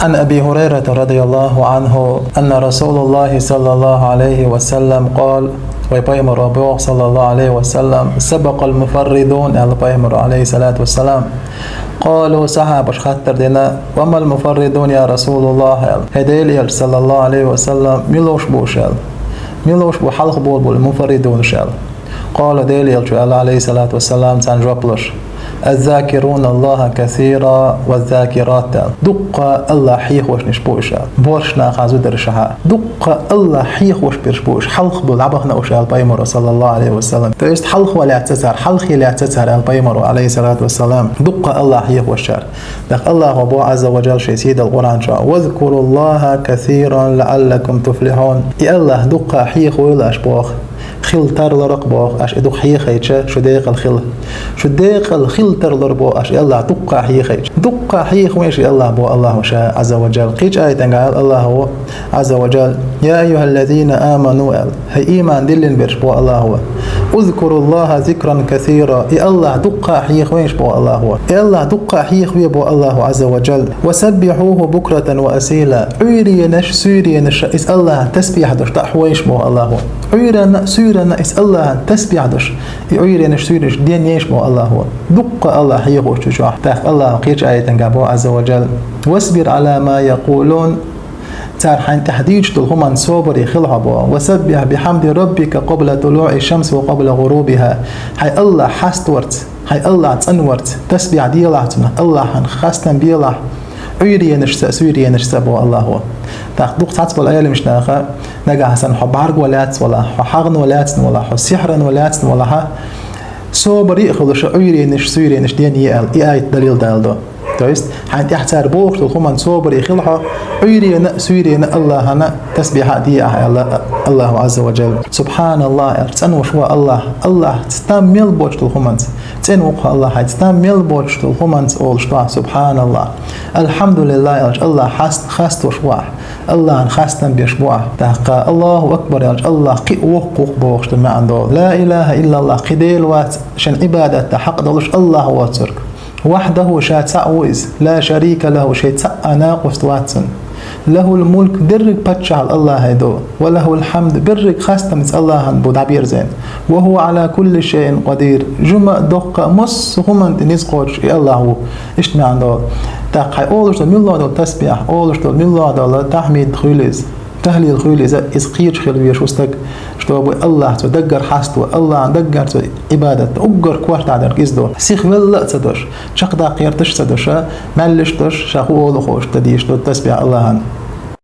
عن أبي هريرة رضي الله عنه أن رسول الله صلى الله عليه وسلم قال ويبيمر أبوه صلى الله عليه وسلم سبق المفردون البيمر عليه الصلاة والسلام قالوا صحابة خطر دينا وما المفردون يا رسول الله هديل صلى الله عليه وسلم ملوش بوشال ملوش بو حلق بول المفردون شال قال ديل عليه الصلاة والسلام تنجبلش الذاكرون الله كثيرا والذاكرات دق الله حيخ وش نشبوشا بورشنا خازو درشها دق الله حيخ وش بيرشبوش حلق بالعبخنا وش البيمر صلى الله عليه وسلم تيست حلق ولا تسهر حلق لا تسهر البيمر عليه الصلاة والسلام دق الله حيخ وشار دق الله وبو عز وجل شي سيد القرآن شاء واذكروا الله كثيرا لعلكم تفلحون يا الله دق حيخ ولا أشبوخ خل ترلرق بوخ أش إدو حيخيتش شو ديق الخل شو ديق الخل ترلر أش الله دقة حيخيتش دقة حيخ ويش الله بو الله شاء عز وجل قيش آية قال الله هو عز وجل يا أيها الذين آمنوا هي إيمان دلن برش بو الله هو اذكروا الله ذكرا كثيرا يا الله دقة حيخ ويش بو الله هو يا الله دقة حيخ وي بو الله عز وجل وسبحوه بكرة وأسيلا عيري نش سوري نش إس الله تسبيح دش تحويش بو الله هو عيرنا سورنا إس الله تسبيح دش عيرنا نش سوريش دين يش بو الله هو دقة الله حيخ وش شو تاخ الله قيش آية قابو عز وجل واصبر على ما يقولون تار حين تحديج تلهم صبر يخلها بوا وسبح بحمد ربك قبل طلوع الشمس وقبل غروبها هاي الله حستورت هاي الله تنورت تسبيح ديالاتنا الله خاستن بيلا عيري نشتا سوري نشتا بوا الله هو تاخدوق تعصب الآية مش ناخا نجا حسن حبارج ولات ولا حغن ولات ولا سحر ولات ولا صبر يخلش عيري نش سوري نش دين آية دليل دالدو تويست حين تحتار بوخ تلخمان صبر يخلها عيرينا سويرينا الله هنا تسبيح دي الله عز وجل سبحان الله تنو شو الله تستعمل بوش تلخمان تنو الله تستعمل بوش تلخمان أول شوا سبحان الله الحمد لله الله خاست وشوا الله خاستن بيشبوع تحقا الله أكبر الله قي وقوق بوش تما عنده لا إله إلا الله قديل وات شن عبادة حق دلش الله واترك وحده شاتعوز لا شريك له شيء ناقص واتسن له الملك درك بتشعل الله هيدو وله الحمد برك خاستم الله بودعبير زين وهو على كل شيء قدير جمع دقة مس هم نسقوش الله اجتماع عنده تاقي أولش من الله دول تسبيح أولش من الله دول تحميد خيلز تهليل خيلز إسقير خيل وشوستك شتوبو الله تدقر حاستو الله دقر عبادة أقر كوارت عدر كيزدو سيخ ولا تدوش شق دقير تش تدوش ملش تش شاخو أولو خوش تديش تسبيح الله